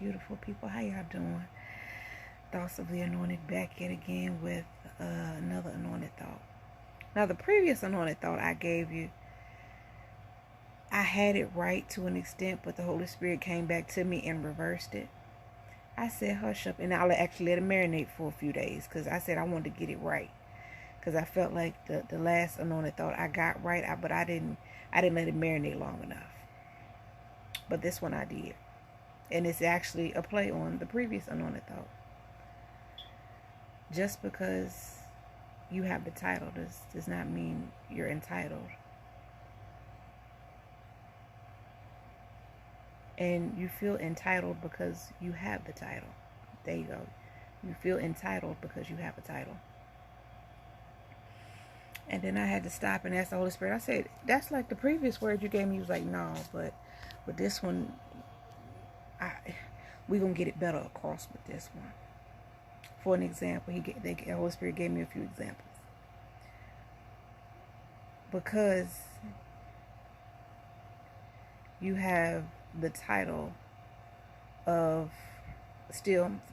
beautiful people. How y'all doing? Thoughts of the Anointed back yet again with another anointed thought. Now, the previous anointed thought I gave you, I had it right to an extent, but the Holy Spirit came back to me and reversed it. I said, hush up, and I'll actually let it marinate for a few days, because I said I wanted to get it right, because I felt like the last anointed thought I got right, but I didn't let it marinate long enough. But this one I did. And it's actually a play on the previous anointed thought. Just because you have the title does not mean you're entitled. And you feel entitled because you have the title. There you go. You feel entitled because you have a title. And then I had to stop and ask the Holy Spirit. I said, that's like the previous word you gave me. He was like, no, but with this one, we're going to get it better across with this one. For an example, the Holy Spirit gave me a few examples. Because you have the title of,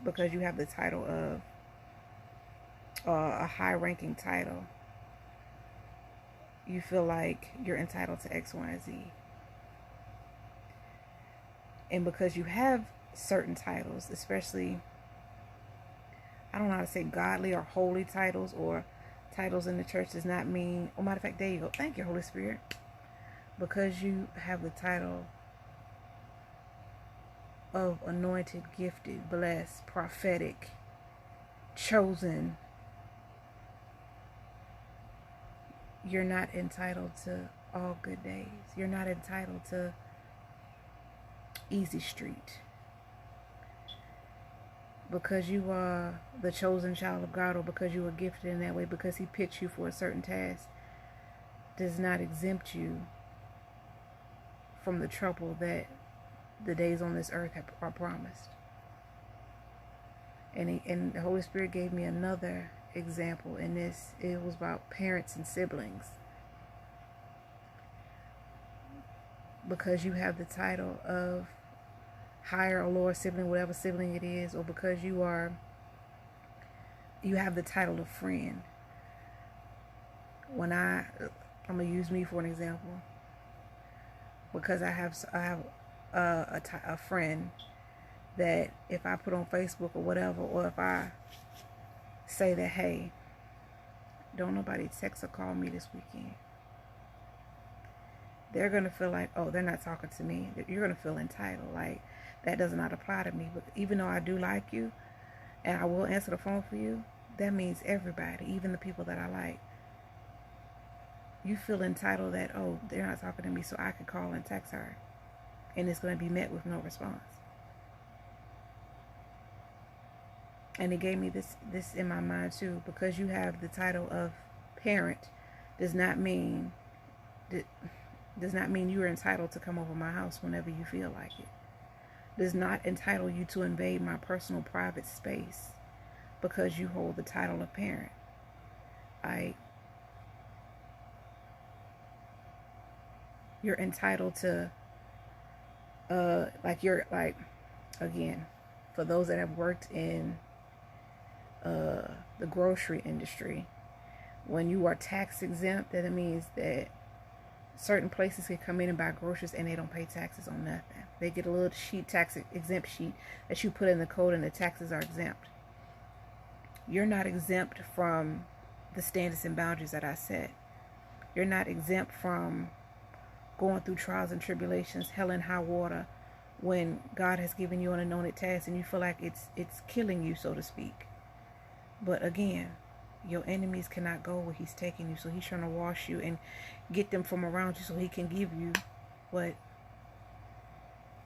because you have the title of a high-ranking title, you feel like you're entitled to X, Y, and Z. And because you have certain titles, especially, I don't know how to say godly or holy titles or titles in the church, does not mean, oh, matter of fact, there you go. Thank you, Holy Spirit. Because you have the title of anointed, gifted, blessed, prophetic, chosen, you're not entitled to all good days. You're not entitled to easy street. Because you are the chosen child of God, or because you are gifted in that way, because He picked you for a certain task, does not exempt you from the trouble that the days on this earth are promised. And the Holy Spirit gave me another example in this. It was about parents and siblings. Because you have the title of higher or lower sibling, whatever sibling it is, or because you have the title of friend. When I'm gonna use me for an example, because I have a friend that if I put on Facebook or whatever, or if I say that, hey, don't nobody text or call me this weekend, they're gonna feel like, oh, they're not talking to me. You're gonna feel entitled, like that does not apply to me. But even though I do like you and I will answer the phone for you, that means everybody, even the people that I like. You feel entitled that, oh, they're not talking to me, so I can call and text her, and it's going to be met with no response. And it gave me this in my mind too, because you have the title of parent does not mean you are entitled to come over my house whenever you feel like it. Does not entitle you to invade my personal private space because you hold the title of parent. You're entitled to again, for those that have worked in the grocery industry, when you are tax exempt, that means that certain places can come in and buy groceries and they don't pay taxes on nothing. They get a little tax exempt sheet that you put in the code, and the taxes are exempt. You're not exempt from the standards and boundaries that I set. You're not exempt from going through trials and tribulations, hell and high water, when God has given you an anointed task and you feel like it's killing you, so to speak. But again, your enemies cannot go where He's taking you, so He's trying to wash you and get them from around you so He can give you what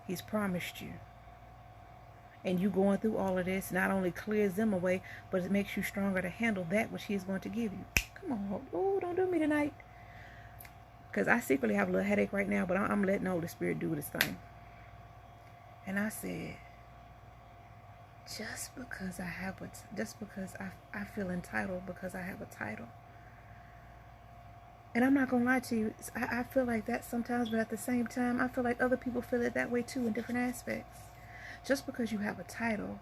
He's promised you. And you going through all of this not only clears them away, but it makes you stronger to handle that which He is going to give you. Come on, oh, don't do me tonight. Because I secretly have a little headache right now, but I'm letting the Holy Spirit do this thing. And I said, just because I feel entitled because I have a title. And I'm not going to lie to you, I feel like that sometimes, but at the same time, I feel like other people feel it that way too in different aspects. Just because you have a title,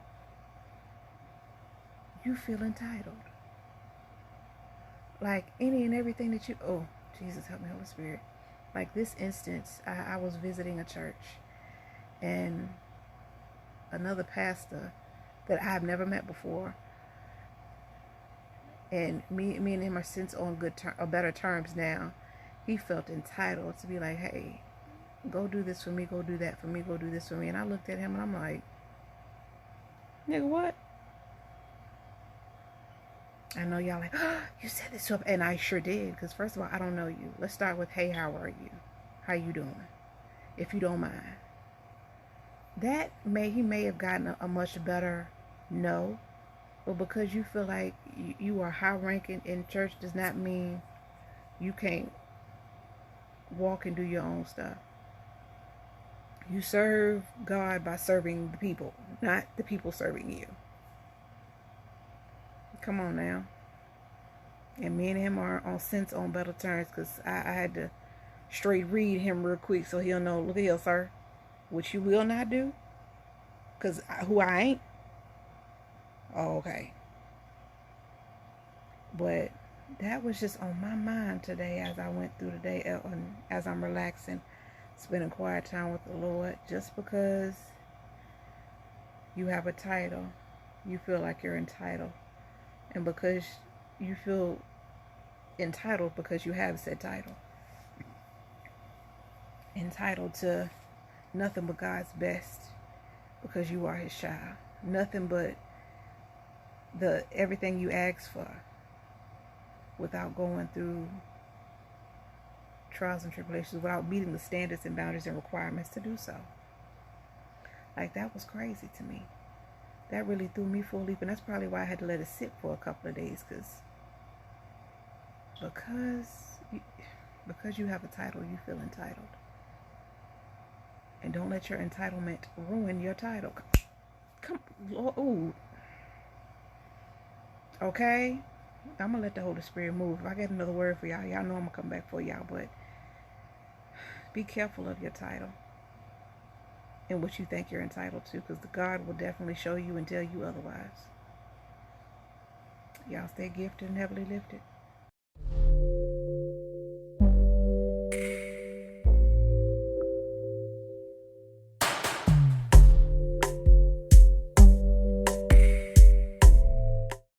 you feel entitled. Like any and everything that you, oh, Jesus, help me, Holy Spirit. Like this instance, I was visiting a church, and another pastor that I've never met before, and me and him are since on better terms now. He felt entitled to be like, hey, go do this for me, go do that for me, go do this for me. And I looked at him and I'm like, nigga, what? I know y'all like, oh, you said this to him. And I sure did, because first of all, I don't know you. Let's start with, hey, how are you? How you doing? If you don't mind. He may have gotten a much better no, but because you feel like you are high ranking in church does not mean you can't walk and do your own stuff. You serve God by serving the people, not the people serving you. Come on now. And me and him are on better terms, because I had to straight read him real quick so he'll know, look here, sir, what you will not do, because who I ain't. Oh, okay. But that was just on my mind today as I went through the day, as I'm relaxing, spending quiet time with the Lord. Just because you have a title, you feel like you're entitled. And because you feel entitled because you have said title. Entitled to nothing but God's best because you are his child. Nothing but everything you ask for without going through trials and tribulations, without meeting the standards and boundaries and requirements to do so. Like, that was crazy to me. That really threw me for a leap, and that's probably why I had to let it sit for a couple of days, because you have a title, you feel entitled. And don't let your entitlement ruin your title. Come, ooh. Okay? I'm going to let the Holy Spirit move. If I get another word for y'all, y'all know I'm going to come back for y'all, but be careful of your title and what you think you're entitled to, because God will definitely show you and tell you otherwise. Y'all stay gifted and heavily lifted.